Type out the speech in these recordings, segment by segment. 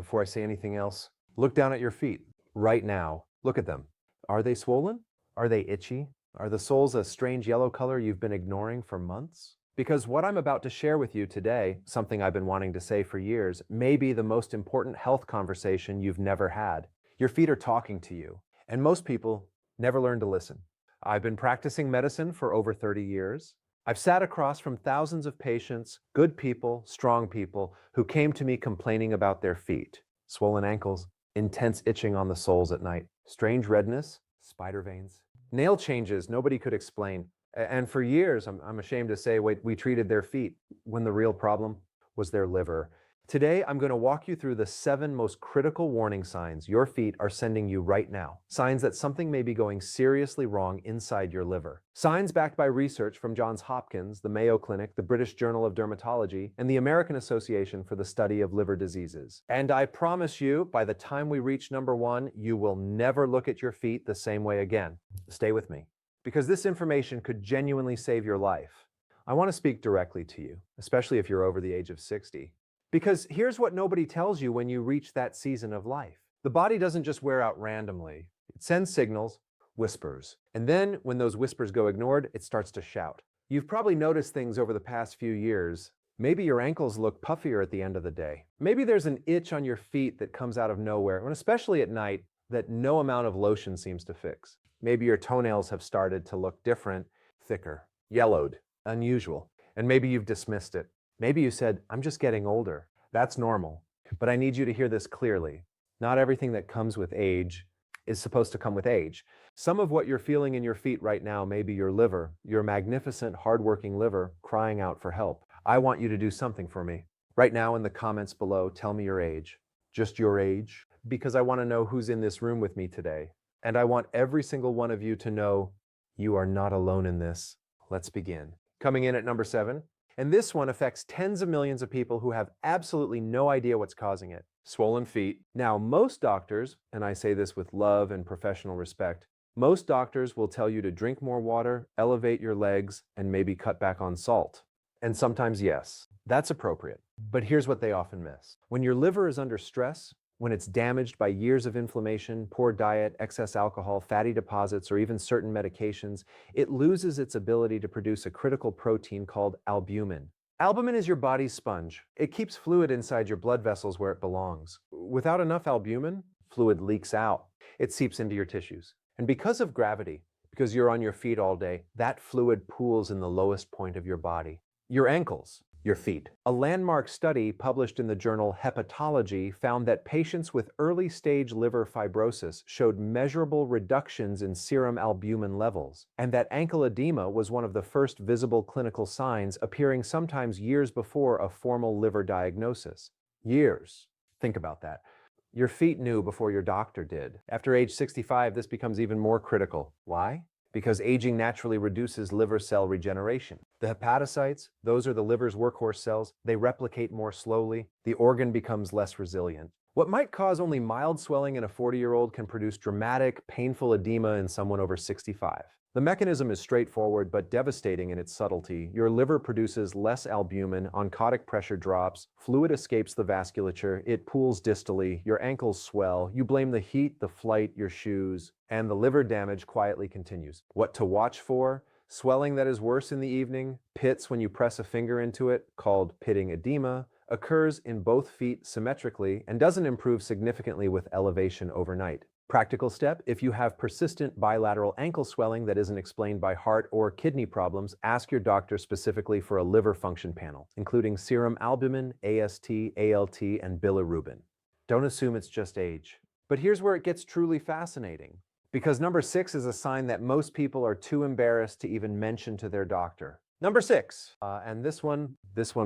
before I say anything else, look down at your feet right now. Look at them. Are they swollen? Are they itchy? Are the soles a strange yellow color you've been ignoring for months? Because what I'm about to share with you today, something I've been wanting to say for years, may be the most important health conversation you've never had. Your feet are talking to you, and most people never learn to listen. I've been practicing medicine for over 30 years. I've sat across from thousands of patients, good people, strong people, who came to me complaining about their feet, swollen ankles, intense itching on the soles at night, strange redness, spider veins, nail changes nobody could explain. And for years, I'm ashamed to say, we treated their feet when the real problem was their liver. Today, I'm going to walk you through the 7 most critical warning signs your feet are sending you right now. Signs that something may be going seriously wrong inside your liver. Signs backed by research from Johns Hopkins, the Mayo Clinic, the British Journal of Dermatology, and the American Association for the Study of Liver Diseases. And I promise you, by the time we reach number 1, you will never look at your feet the same way again. Stay with me, because this information could genuinely save your life. I want to speak directly to you, especially if you're over the age of 60. Because here's what nobody tells you when you reach that season of life. The body doesn't just wear out randomly. It sends signals, whispers. And then when those whispers go ignored, it starts to shout. You've probably noticed things over the past few years. Maybe your ankles look puffier at the end of the day. Maybe there's an itch on your feet that comes out of nowhere, and especially at night, that no amount of lotion seems to fix. Maybe your toenails have started to look different, thicker, yellowed, unusual, and maybe you've dismissed it. Maybe you said, I'm just getting older. That's normal. But I need you to hear this clearly. Not everything that comes with age is supposed to come with age. Some of what you're feeling in your feet right now may be your liver, your magnificent, hardworking liver, crying out for help. I want you to do something for me. Right now in the comments below, tell me your age. Just your age. Because I want to know who's in this room with me today. And I want every single one of you to know you are not alone in this. Let's begin. Coming in at number 7. And this one affects tens of millions of people who have absolutely no idea what's causing it. Swollen feet. Now, most doctors, and I say this with love and professional respect, most doctors will tell you to drink more water, elevate your legs, and maybe cut back on salt. And sometimes, yes, that's appropriate. But here's what they often miss. When your liver is under stress, when it's damaged by years of inflammation, poor diet, excess alcohol, fatty deposits, or even certain medications, it loses its ability to produce a critical protein called albumin. Albumin is your body's sponge. It keeps fluid inside your blood vessels where it belongs. Without enough albumin, fluid leaks out. It seeps into your tissues. And because of gravity, because you're on your feet all day, that fluid pools in the lowest point of your body. Your ankles. Your feet. A landmark study published in the journal Hepatology found that patients with early-stage liver fibrosis showed measurable reductions in serum albumin levels, and that ankle edema was one of the first visible clinical signs, appearing sometimes years before a formal liver diagnosis. Years. Think about that. Your feet knew before your doctor did. After age 65, this becomes even more critical. Why? Because aging naturally reduces liver cell regeneration. The hepatocytes, those are the liver's workhorse cells, they replicate more slowly. The organ becomes less resilient. What might cause only mild swelling in a 40-year-old can produce dramatic, painful edema in someone over 65. The mechanism is straightforward but devastating in its subtlety. Your liver produces less albumin, oncotic pressure drops, fluid escapes the vasculature, it pools distally, your ankles swell, you blame the heat, the flight, your shoes, and the liver damage quietly continues. What to watch for? Swelling that is worse in the evening, pits when you press a finger into it, called pitting edema, occurs in both feet symmetrically and doesn't improve significantly with elevation overnight. Practical step, if you have persistent bilateral ankle swelling that isn't explained by heart or kidney problems, ask your doctor specifically for a liver function panel, including serum albumin, AST, ALT, and bilirubin. Don't assume it's just age. But here's where it gets truly fascinating. Because number 6 is a sign that most people are too embarrassed to even mention to their doctor. Number 6, and this one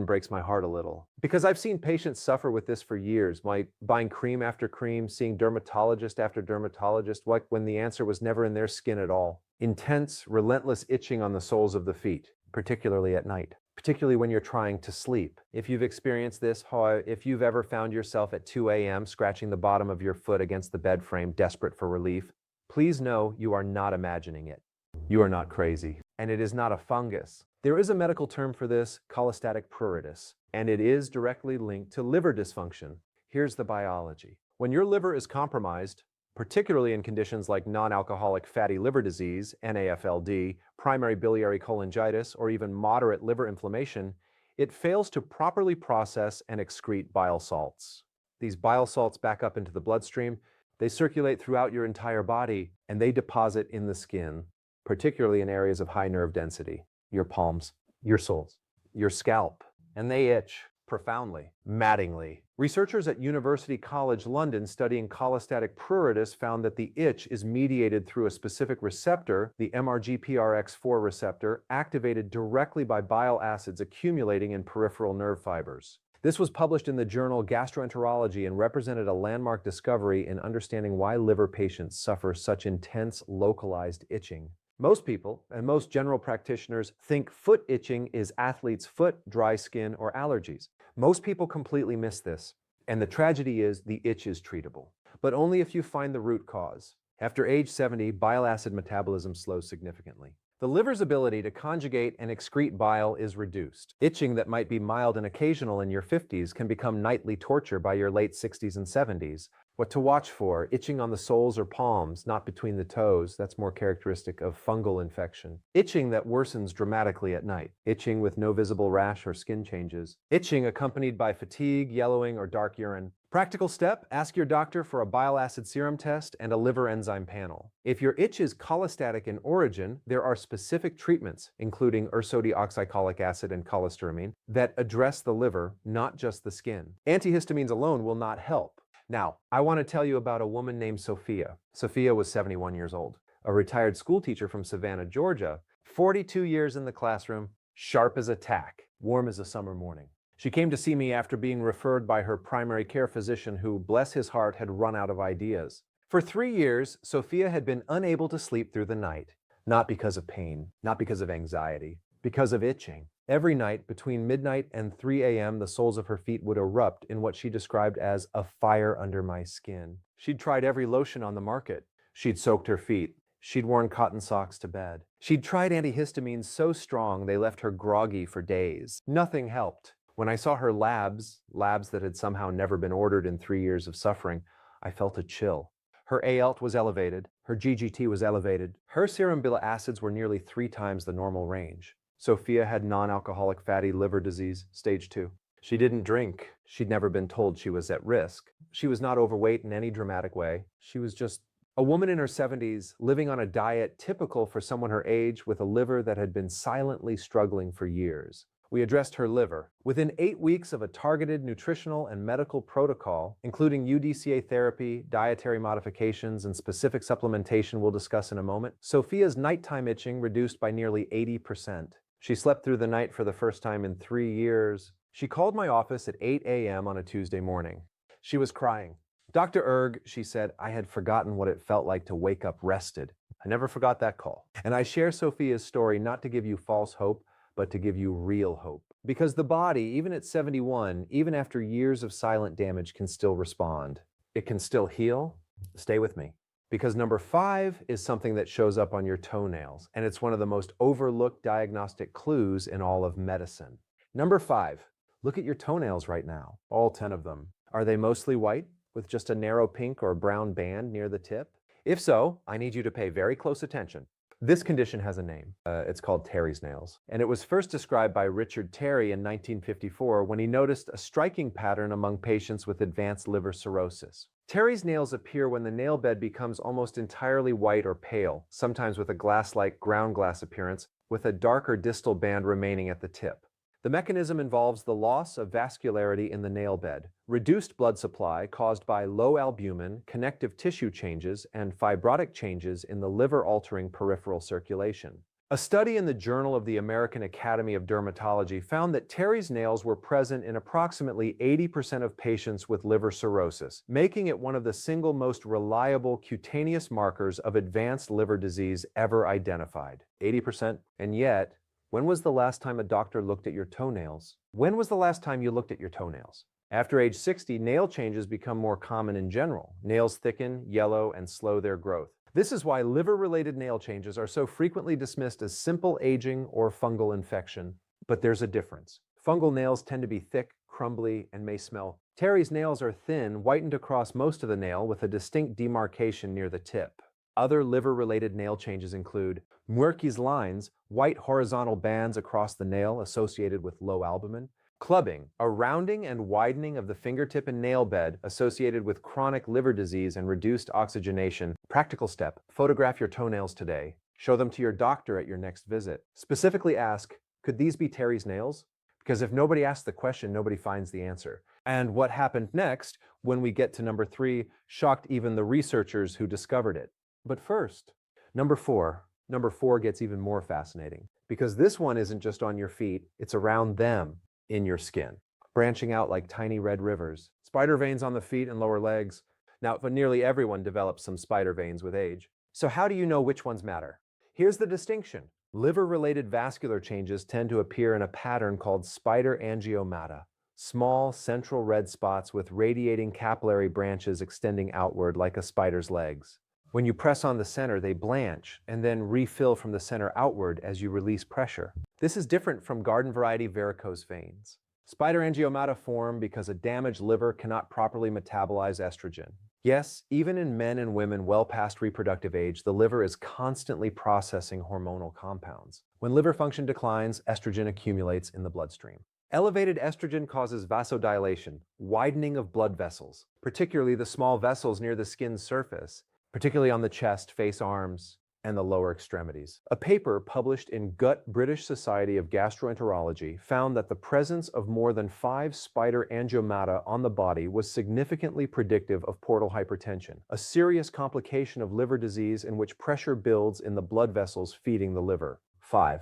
breaks my heart a little. Because I've seen patients suffer with this for years, buying cream after cream, seeing dermatologist after dermatologist, when the answer was never in their skin at all. Intense, relentless itching on the soles of the feet, particularly at night. Particularly when you're trying to sleep. If you've experienced this, if you've ever found yourself at 2 a.m. scratching the bottom of your foot against the bed frame, desperate for relief, please know you are not imagining it. You are not crazy. And it is not a fungus. There is a medical term for this, cholestatic pruritus, and it is directly linked to liver dysfunction. Here's the biology. When your liver is compromised, particularly in conditions like non-alcoholic fatty liver disease, NAFLD, primary biliary cholangitis, or even moderate liver inflammation, it fails to properly process and excrete bile salts. These bile salts back up into the bloodstream, they circulate throughout your entire body, and they deposit in the skin, particularly in areas of high nerve density, your palms, your soles, your scalp, and they itch profoundly, maddeningly. Researchers at University College London studying cholestatic pruritus found that the itch is mediated through a specific receptor, the MRGPRX4 receptor, activated directly by bile acids accumulating in peripheral nerve fibers. This was published in the journal Gastroenterology and represented a landmark discovery in understanding why liver patients suffer such intense localized itching. Most people, and most general practitioners, think foot itching is athlete's foot, dry skin, or allergies. Most people completely miss this, and the tragedy is the itch is treatable, but only if you find the root cause. After age 70, bile acid metabolism slows significantly. The liver's ability to conjugate and excrete bile is reduced. Itching that might be mild and occasional in your 50s can become nightly torture by your late 60s and 70s. What to watch for: itching on the soles or palms, not between the toes. That's more characteristic of fungal infection. Itching that worsens dramatically at night. Itching with no visible rash or skin changes. Itching accompanied by fatigue, yellowing, or dark urine. Practical step: ask your doctor for a bile acid serum test and a liver enzyme panel. If your itch is cholestatic in origin, there are specific treatments, including ursodeoxycholic acid and cholestyramine, that address the liver, not just the skin. Antihistamines alone will not help. Now, I want to tell you about a woman named Sophia. Sophia was 71 years old, a retired school teacher from Savannah, Georgia, 42 years in the classroom, sharp as a tack, warm as a summer morning. She came to see me after being referred by her primary care physician who, bless his heart, had run out of ideas. For 3 years, Sophia had been unable to sleep through the night, not because of pain, not because of anxiety, because of itching. Every night, between midnight and 3 a.m., the soles of her feet would erupt in what she described as a fire under my skin. She'd tried every lotion on the market. She'd soaked her feet. She'd worn cotton socks to bed. She'd tried antihistamines so strong they left her groggy for days. Nothing helped. When I saw her labs that had somehow never been ordered in 3 years of suffering, I felt a chill. Her ALT was elevated. Her GGT was elevated. Her serum bile acids were nearly 3 times the normal range. Sophia had non-alcoholic fatty liver disease, stage 2. She didn't drink. She'd never been told she was at risk. She was not overweight in any dramatic way. She was just a woman in her 70s living on a diet typical for someone her age with a liver that had been silently struggling for years. We addressed her liver. Within 8 weeks of a targeted nutritional and medical protocol, including UDCA therapy, dietary modifications, and specific supplementation we'll discuss in a moment, Sophia's nighttime itching reduced by nearly 80%. She slept through the night for the first time in 3 years. She called my office at 8 a.m. on a Tuesday morning. She was crying. "Dr. Berg," she said, "I had forgotten what it felt like to wake up rested." I never forgot that call. And I share Sophia's story not to give you false hope, but to give you real hope. Because the body, even at 71, even after years of silent damage, can still respond. It can still heal. Stay with me. Because number 5 is something that shows up on your toenails, and it's one of the most overlooked diagnostic clues in all of medicine. Number 5, look at your toenails right now, all 10 of them. Are they mostly white, with just a narrow pink or brown band near the tip? If so, I need you to pay very close attention. This condition has a name. It's called Terry's nails. And it was first described by Richard Terry in 1954 when he noticed a striking pattern among patients with advanced liver cirrhosis. Terry's nails appear when the nail bed becomes almost entirely white or pale, sometimes with a glass-like ground glass appearance, with a darker distal band remaining at the tip. The mechanism involves the loss of vascularity in the nail bed, reduced blood supply caused by low albumin, connective tissue changes, and fibrotic changes in the liver-altering peripheral circulation. A study in the Journal of the American Academy of Dermatology found that Terry's nails were present in approximately 80% of patients with liver cirrhosis, making it one of the single most reliable cutaneous markers of advanced liver disease ever identified. 80%. And yet, when was the last time a doctor looked at your toenails? When was the last time you looked at your toenails? After age 60, nail changes become more common in general. Nails thicken, yellow, and slow their growth. This is why liver-related nail changes are so frequently dismissed as simple aging or fungal infection. But there's a difference. Fungal nails tend to be thick, crumbly, and may smell Terry's nails are thin, whitened across most of the nail with a distinct demarcation near the tip. Other liver-related nail changes include Muerke's lines, white horizontal bands across the nail associated with low albumin, clubbing, a rounding and widening of the fingertip and nail bed associated with chronic liver disease and reduced oxygenation. Practical step: photograph your toenails today. Show them to your doctor at your next visit. Specifically ask, could these be Terry's nails? Because if nobody asks the question, nobody finds the answer. And what happened next, when we get to number 3, shocked even the researchers who discovered it. But first, number 4. Number 4 gets even more fascinating, because this one isn't just on your feet, it's around them, in your skin, branching out like tiny red rivers. Spider veins on the feet and lower legs. Now, but nearly everyone develops some spider veins with age. So how do you know which ones matter? Here's the distinction. Liver-related vascular changes tend to appear in a pattern called spider angiomata, small central red spots with radiating capillary branches extending outward like a spider's legs. When you press on the center, they blanch and then refill from the center outward as you release pressure. This is different from garden variety varicose veins. Spider angiomata form because a damaged liver cannot properly metabolize estrogen. Yes, even in men and women well past reproductive age, the liver is constantly processing hormonal compounds. When liver function declines, estrogen accumulates in the bloodstream. Elevated estrogen causes vasodilation, widening of blood vessels, particularly the small vessels near the skin's surface, particularly on the chest, face, arms, and the lower extremities. A paper published in Gut British Society of Gastroenterology found that the presence of more than 5 spider angiomata on the body was significantly predictive of portal hypertension, a serious complication of liver disease in which pressure builds in the blood vessels feeding the liver. 5.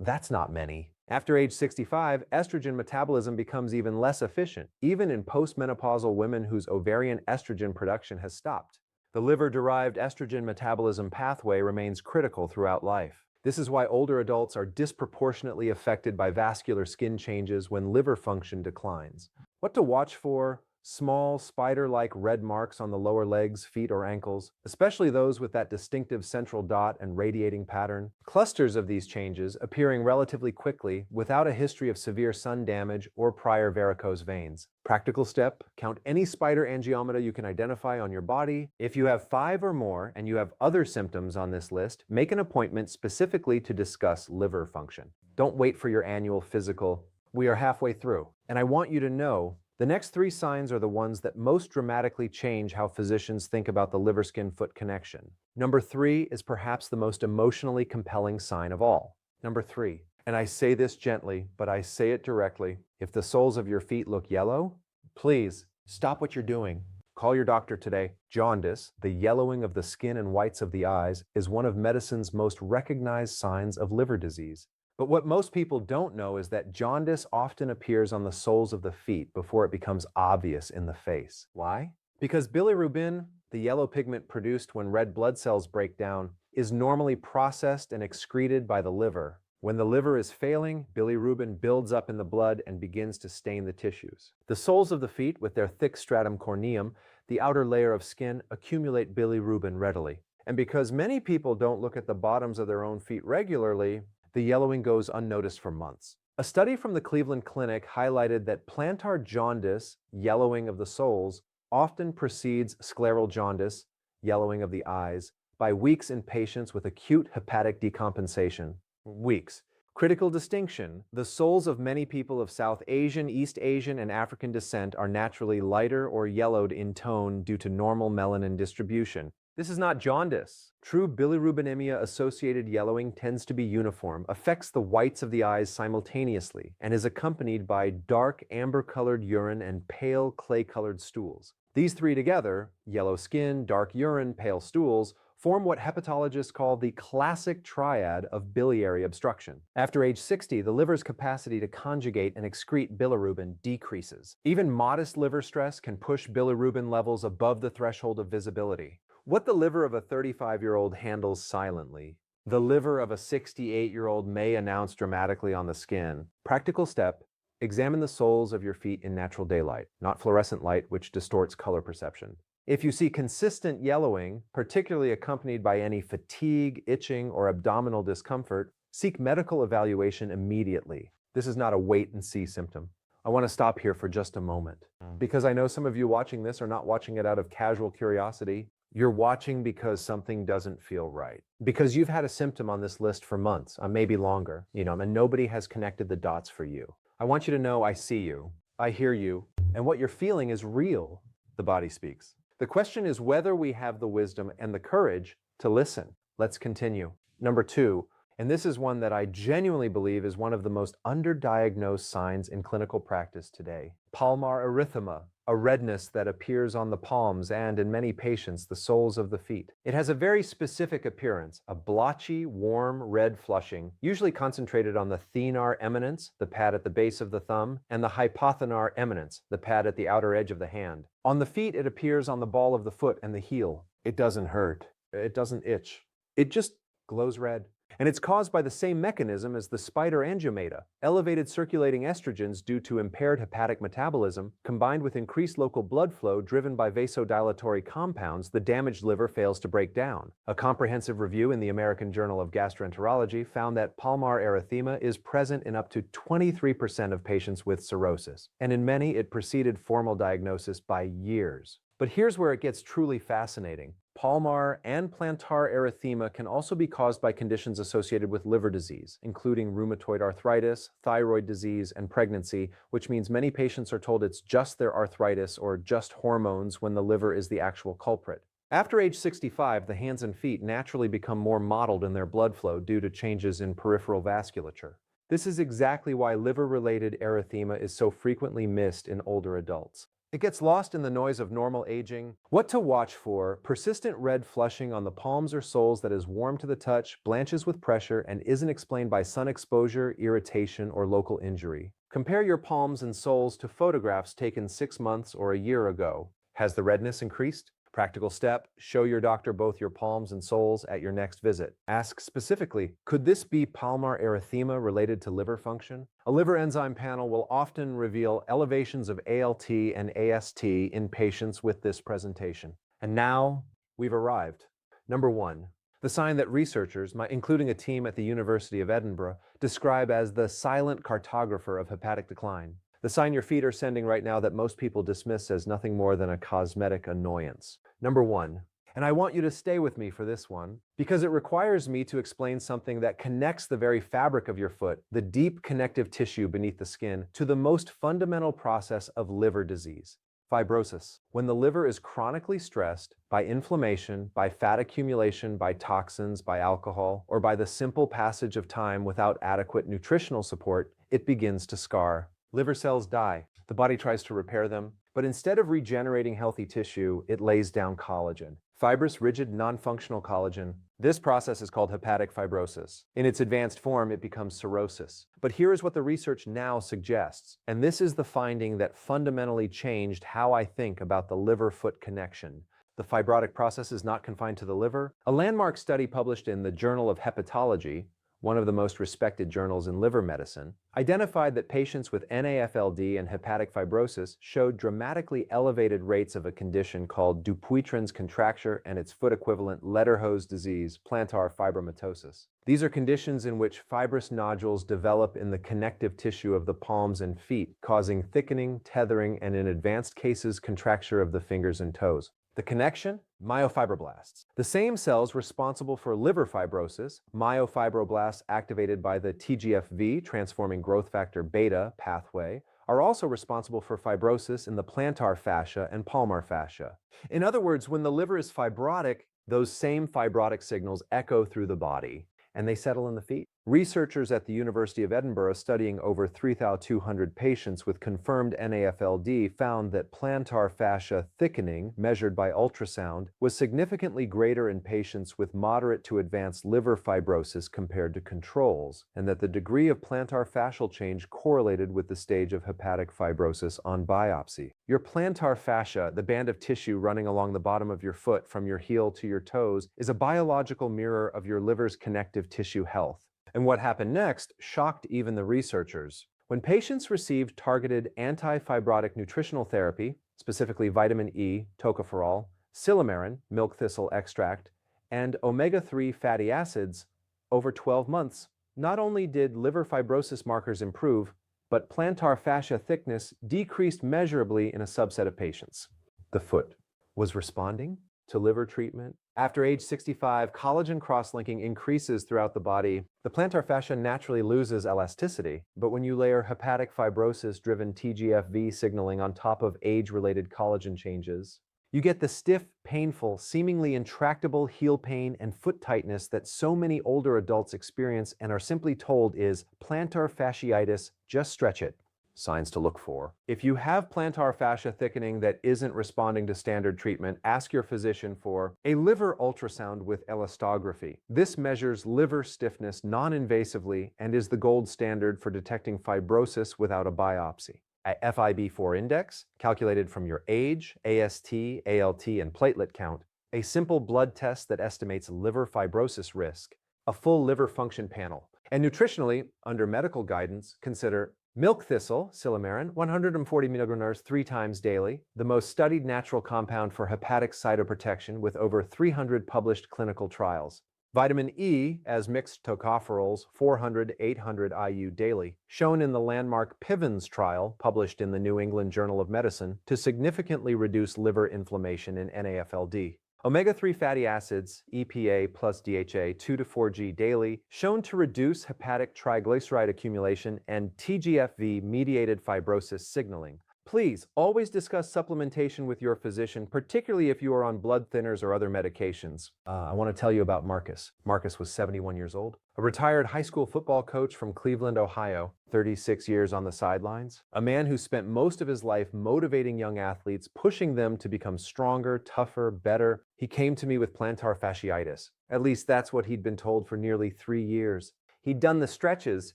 That's not many. After age 65, estrogen metabolism becomes even less efficient, even in postmenopausal women whose ovarian estrogen production has stopped. The liver-derived estrogen metabolism pathway remains critical throughout life. This is why older adults are disproportionately affected by vascular skin changes when liver function declines. What to watch for? Small, spider-like red marks on the lower legs, feet, or ankles, especially those with that distinctive central dot and radiating pattern. Clusters of these changes appearing relatively quickly without a history of severe sun damage or prior varicose veins. Practical step: count any spider angiomata you can identify on your body. If you have 5 or more and you have other symptoms on this list, make an appointment specifically to discuss liver function. Don't wait for your annual physical. We are halfway through, and I want you to know the next 3 signs are the ones that most dramatically change how physicians think about the liver-skin-foot connection. Number 3 is perhaps the most emotionally compelling sign of all. Number 3, and I say this gently, but I say it directly, if the soles of your feet look yellow, please stop what you're doing. Call your doctor today. Jaundice, the yellowing of the skin and whites of the eyes, is one of medicine's most recognized signs of liver disease. But what most people don't know is that jaundice often appears on the soles of the feet before it becomes obvious in the face. Why? Because bilirubin, the yellow pigment produced when red blood cells break down, is normally processed and excreted by the liver. When the liver is failing, bilirubin builds up in the blood and begins to stain the tissues. The soles of the feet, with their thick stratum corneum, the outer layer of skin, accumulate bilirubin readily. And because many people don't look at the bottoms of their own feet regularly, the yellowing goes unnoticed for months. A study from the Cleveland Clinic highlighted that plantar jaundice, yellowing of the soles, often precedes scleral jaundice, yellowing of the eyes, by weeks in patients with acute hepatic decompensation. Weeks. Critical distinction: the soles of many people of South Asian, East Asian, and African descent are naturally lighter or yellowed in tone due to normal melanin distribution. This is not jaundice. True bilirubinemia-associated yellowing tends to be uniform, affects the whites of the eyes simultaneously, and is accompanied by dark amber-colored urine and pale clay-colored stools. These 3 together, yellow skin, dark urine, pale stools, form what hepatologists call the classic triad of biliary obstruction. After age 60, the liver's capacity to conjugate and excrete bilirubin decreases. Even modest liver stress can push bilirubin levels above the threshold of visibility. What the liver of a 35-year-old handles silently, the liver of a 68-year-old may announce dramatically on the skin. Practical step: examine the soles of your feet in natural daylight, not fluorescent light, which distorts color perception. If you see consistent yellowing, particularly accompanied by any fatigue, itching, or abdominal discomfort, seek medical evaluation immediately. This is not a wait-and-see symptom. I want to stop here for just a moment because I know some of you watching this are not watching it out of casual curiosity. You're watching because something doesn't feel right. Because you've had a symptom on this list for months, maybe longer, and nobody has connected the dots for you. I want you to know I see you, I hear you, and what you're feeling is real, the body speaks. The question is whether we have the wisdom and the courage to listen. Let's continue. Number 2, and this is one that I genuinely believe is one of the most underdiagnosed signs in clinical practice today. Palmar erythema, a redness that appears on the palms and, in many patients, the soles of the feet. It has a very specific appearance, a blotchy, warm, red flushing, usually concentrated on the thenar eminence, the pad at the base of the thumb, and the hypothenar eminence, the pad at the outer edge of the hand. On the feet, it appears on the ball of the foot and the heel. It doesn't hurt. It doesn't itch. It just glows red. And it's caused by the same mechanism as the spider angiomata, elevated circulating estrogens due to impaired hepatic metabolism, combined with increased local blood flow driven by vasodilatory compounds the damaged liver fails to break down. A comprehensive review in the American Journal of Gastroenterology found that palmar erythema is present in up to 23% of patients with cirrhosis, and in many it preceded formal diagnosis by years. But here's where it gets truly fascinating. Palmar and plantar erythema can also be caused by conditions associated with liver disease, including rheumatoid arthritis, thyroid disease, and pregnancy, which means many patients are told it's just their arthritis or just hormones when the liver is the actual culprit. After age 65, the hands and feet naturally become more mottled in their blood flow due to changes in peripheral vasculature. This is exactly why liver-related erythema is so frequently missed in older adults. It gets lost in the noise of normal aging. What to watch for: persistent red flushing on the palms or soles that is warm to the touch, blanches with pressure, and isn't explained by sun exposure, irritation, or local injury. Compare your palms and soles to photographs taken 6 months or a year ago. Has the redness increased? Practical step: show your doctor both your palms and soles at your next visit. Ask specifically, could this be palmar erythema related to liver function? A liver enzyme panel will often reveal elevations of ALT and AST in patients with this presentation. And now we've arrived. Number 1, the sign that researchers, including a team at the University of Edinburgh, describe as the silent cartographer of hepatic decline. The sign your feet are sending right now that most people dismiss as nothing more than a cosmetic annoyance. Number 1, and I want you to stay with me for this one, because it requires me to explain something that connects the very fabric of your foot, the deep connective tissue beneath the skin, to the most fundamental process of liver disease: fibrosis. When the liver is chronically stressed by inflammation, by fat accumulation, by toxins, by alcohol, or by the simple passage of time without adequate nutritional support, it begins to scar. Liver cells die. The body tries to repair them, but instead of regenerating healthy tissue, it lays down collagen. Fibrous, rigid, non-functional collagen. This process is called hepatic fibrosis. In its advanced form, it becomes cirrhosis. But here is what the research now suggests, and this is the finding that fundamentally changed how I think about the liver-foot connection. The fibrotic process is not confined to the liver. A landmark study published in the Journal of Hepatology, one of the most respected journals in liver medicine, identified that patients with NAFLD and hepatic fibrosis showed dramatically elevated rates of a condition called Dupuytren's contracture and its foot equivalent Lederho's disease, plantar fibromatosis. These are conditions in which fibrous nodules develop in the connective tissue of the palms and feet, causing thickening, tethering, and in advanced cases, contracture of the fingers and toes. The connection? Myofibroblasts. The same cells responsible for liver fibrosis, myofibroblasts activated by the TGF-V, transforming growth factor beta pathway, are also responsible for fibrosis in the plantar fascia and palmar fascia. In other words, when the liver is fibrotic, those same fibrotic signals echo through the body, and they settle in the feet. Researchers at the University of Edinburgh, studying over 3,200 patients with confirmed NAFLD, found that plantar fascia thickening, measured by ultrasound, was significantly greater in patients with moderate to advanced liver fibrosis compared to controls, and that the degree of plantar fascial change correlated with the stage of hepatic fibrosis on biopsy. Your plantar fascia, the band of tissue running along the bottom of your foot from your heel to your toes, is a biological mirror of your liver's connective tissue health. And what happened next shocked even the researchers. When patients received targeted anti-fibrotic nutritional therapy, specifically vitamin E, tocopherol, silymarin, milk thistle extract, and omega-3 fatty acids, over 12 months, not only did liver fibrosis markers improve, but plantar fascia thickness decreased measurably in a subset of patients. The foot was responding to liver treatment. After age 65, collagen cross-linking increases throughout the body. The plantar fascia naturally loses elasticity, but when you layer hepatic fibrosis-driven TGF-V signaling on top of age-related collagen changes, you get the stiff, painful, seemingly intractable heel pain and foot tightness that so many older adults experience and are simply told is plantar fasciitis, just stretch it. Signs to look for. If you have plantar fascia thickening that isn't responding to standard treatment, ask your physician for a liver ultrasound with elastography. This measures liver stiffness non-invasively and is the gold standard for detecting fibrosis without a biopsy. A FIB4 index, calculated from your age, AST, ALT, and platelet count, a simple blood test that estimates liver fibrosis risk, a full liver function panel, and nutritionally, under medical guidance, consider milk thistle, silymarin, 140 mg 3 times daily, the most studied natural compound for hepatic cytoprotection with over 300 published clinical trials. Vitamin E as mixed tocopherols, 400-800 IU daily, shown in the landmark PIVENS trial published in the New England Journal of Medicine to significantly reduce liver inflammation in NAFLD. Omega-3 fatty acids, EPA plus DHA 2 to 4G daily, shown to reduce hepatic triglyceride accumulation and TGF-V-mediated fibrosis signaling. Please always discuss supplementation with your physician, particularly if you are on blood thinners or other medications. I want to tell you about Marcus. Marcus was 71 years old, a retired high school football coach from Cleveland, Ohio, 36 years on the sidelines, a man who spent most of his life motivating young athletes, pushing them to become stronger, tougher, better. He came to me with plantar fasciitis. At least that's what he'd been told for nearly 3 years. He'd done the stretches,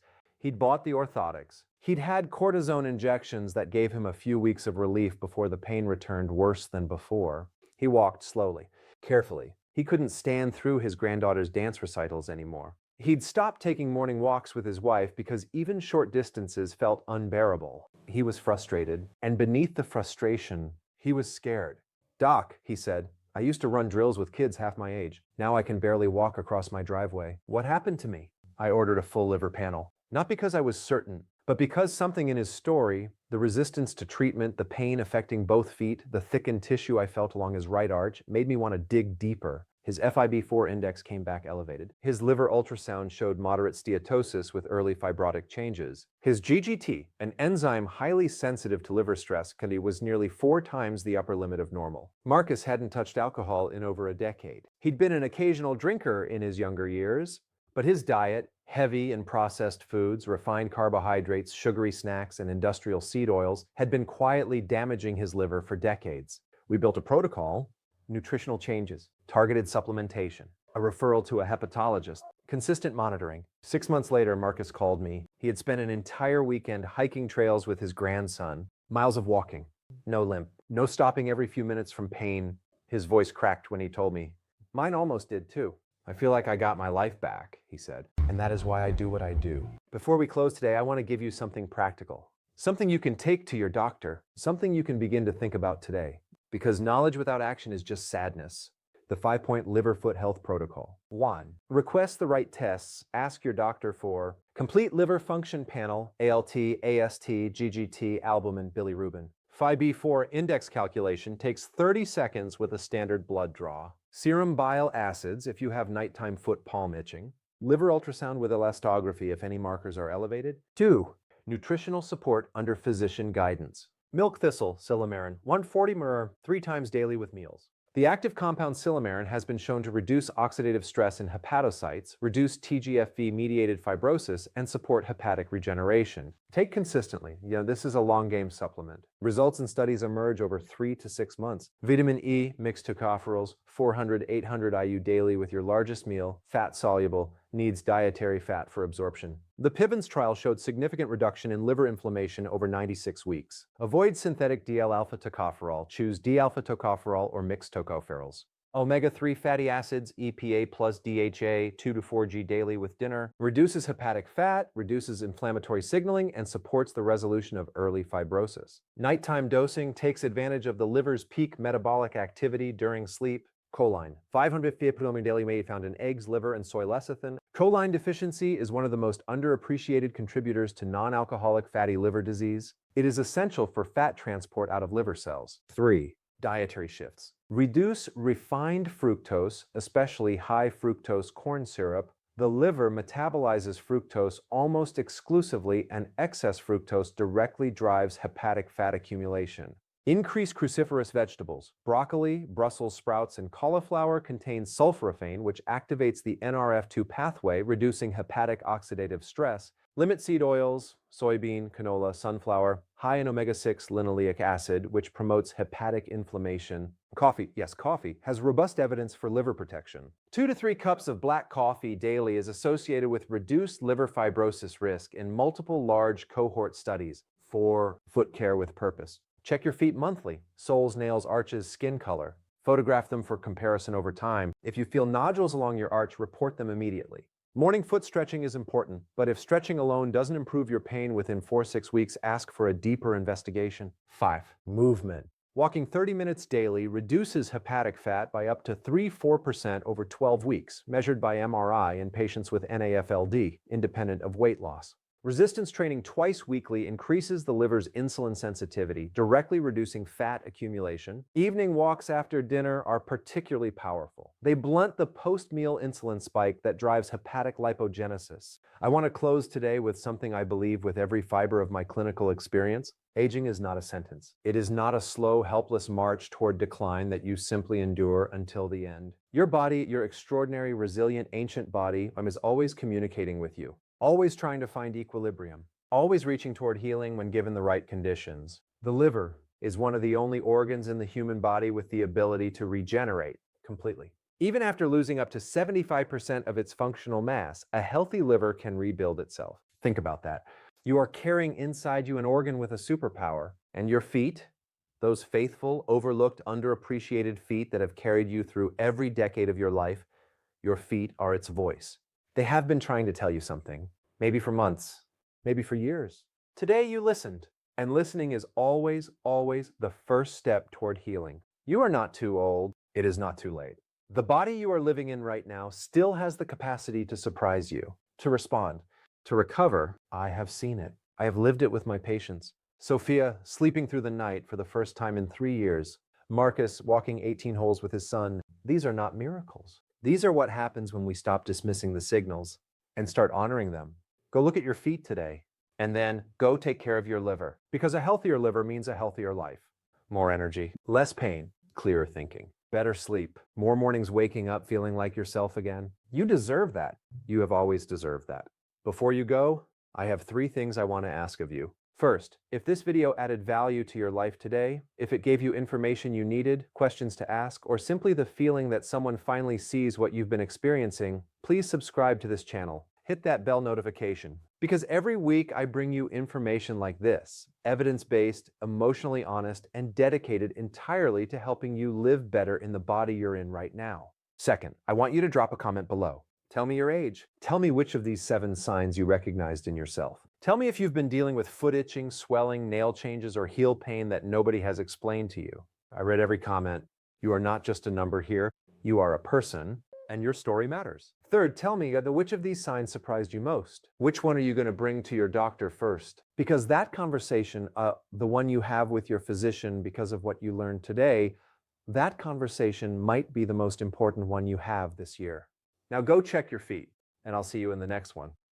he'd bought the orthotics. He'd had cortisone injections that gave him a few weeks of relief before the pain returned worse than before. He walked slowly, carefully. He couldn't stand through his granddaughter's dance recitals anymore. He'd stopped taking morning walks with his wife because even short distances felt unbearable. He was frustrated, and beneath the frustration, he was scared. "Doc," he said, "I used to run drills with kids half my age. Now I can barely walk across my driveway. What happened to me?" I ordered a full liver panel. Not because I was certain, but because something in his story, the resistance to treatment, the pain affecting both feet, the thickened tissue I felt along his right arch, made me want to dig deeper. His FIB4 index came back elevated. His liver ultrasound showed moderate steatosis with early fibrotic changes. His GGT, an enzyme highly sensitive to liver stress, was nearly 4 times the upper limit of normal. Marcus hadn't touched alcohol in over a decade. He'd been an occasional drinker in his younger years, but his diet, heavy in processed foods, refined carbohydrates, sugary snacks, and industrial seed oils, had been quietly damaging his liver for decades. We built a protocol: nutritional changes, targeted supplementation, a referral to a hepatologist, consistent monitoring. 6 months later, Marcus called me. He had spent an entire weekend hiking trails with his grandson, miles of walking, no limp, no stopping every few minutes from pain. His voice cracked when he told me, "Mine almost did too. I feel like I got my life back," he said, "and that is why I do what I do." Before we close today, I want to give you something practical, something you can take to your doctor, something you can begin to think about today, because knowledge without action is just sadness. The 5-point liver foot health protocol. 1. Request the right tests. Ask your doctor for complete liver function panel, ALT, AST, GGT, albumin, bilirubin. FIB4 index calculation takes 30 seconds with a standard blood draw. Serum bile acids if you have nighttime foot palm itching. Liver ultrasound with elastography if any markers are elevated. 2. Nutritional support under physician guidance. Milk thistle, silymarin, 140 mg 3 times daily with meals. The active compound silymarin has been shown to reduce oxidative stress in hepatocytes, reduce TGF-V-mediated fibrosis, and support hepatic regeneration. Take consistently. This is a long game supplement. Results in studies emerge over 3 to 6 months. Vitamin E, mixed tocopherols, 400-800 IU daily with your largest meal, fat-soluble, needs dietary fat for absorption. The PIVENS trial showed significant reduction in liver inflammation over 96 weeks. Avoid synthetic D-alpha tocopherol. Choose D-alpha tocopherol or mixed tocopherols. Omega-3 fatty acids, EPA plus DHA, 2 to 4G daily with dinner, reduces hepatic fat, reduces inflammatory signaling, and supports the resolution of early fibrosis. Nighttime dosing takes advantage of the liver's peak metabolic activity during sleep. Choline, 550 mg daily weight found in eggs, liver, and soy lecithin. Choline deficiency is one of the most underappreciated contributors to non-alcoholic fatty liver disease. It is essential for fat transport out of liver cells. 3. Dietary shifts. Reduce refined fructose, especially high fructose corn syrup. The liver metabolizes fructose almost exclusively, and excess fructose directly drives hepatic fat accumulation. Increase cruciferous vegetables. Broccoli, Brussels sprouts, and cauliflower contain sulforaphane, which activates the NRF2 pathway, reducing hepatic oxidative stress. Limit seed oils, soybean, canola, sunflower, high in omega-6 linoleic acid, which promotes hepatic inflammation. Coffee, yes, coffee, has robust evidence for liver protection. 2 to 3 cups of black coffee daily is associated with reduced liver fibrosis risk in multiple large cohort studies. 4. Foot care with purpose. Check your feet monthly. Soles, nails, arches, skin color. Photograph them for comparison over time. If you feel nodules along your arch, report them immediately. Morning foot stretching is important, but if stretching alone doesn't improve your pain within 4-6 weeks, ask for a deeper investigation. 5. Movement. Walking 30 minutes daily reduces hepatic fat by up to 3-4% over 12 weeks, measured by MRI in patients with NAFLD, independent of weight loss. Resistance training twice weekly increases the liver's insulin sensitivity, directly reducing fat accumulation. Evening walks after dinner are particularly powerful. They blunt the post-meal insulin spike that drives hepatic lipogenesis. I want to close today with something I believe with every fiber of my clinical experience. Aging is not a sentence. It is not a slow, helpless march toward decline that you simply endure until the end. Your body, your extraordinary, resilient, ancient body, is always communicating with you. Always trying to find equilibrium, always reaching toward healing when given the right conditions. The liver is one of the only organs in the human body with the ability to regenerate completely. Even after losing up to 75% of its functional mass, a healthy liver can rebuild itself. Think about that. You are carrying inside you an organ with a superpower, and your feet, those faithful, overlooked, underappreciated feet that have carried you through every decade of your life, your feet are its voice. They have been trying to tell you something, maybe for months, maybe for years. Today you listened, and listening is always, always the first step toward healing. You are not too old. It is not too late. The body you are living in right now still has the capacity to surprise you, to respond, to recover. I have seen it. I have lived it with my patients. Sophia sleeping through the night for the first time in 3 years. Marcus walking 18 holes with his son. These are not miracles. These are what happens when we stop dismissing the signals and start honoring them. Go look at your feet today, and then go take care of your liver, because a healthier liver means a healthier life. More energy, less pain, clearer thinking, better sleep, more mornings waking up feeling like yourself again. You deserve that. You have always deserved that. Before you go, I have 3 things I want to ask of you. First, if this video added value to your life today, if it gave you information you needed, questions to ask, or simply the feeling that someone finally sees what you've been experiencing, please subscribe to this channel. Hit that bell notification, because every week I bring you information like this, evidence-based, emotionally honest, and dedicated entirely to helping you live better in the body you're in right now. Second, I want you to drop a comment below. Tell me your age. Tell me which of these 7 signs you recognized in yourself. Tell me if you've been dealing with foot itching, swelling, nail changes, or heel pain that nobody has explained to you. I read every comment. You are not just a number here. You are a person, and your story matters. Third, tell me which of these signs surprised you most. Which one are you going to bring to your doctor first? Because that conversation, the one you have with your physician because of what you learned today, that conversation might be the most important one you have this year. Now go check your feet, and I'll see you in the next one.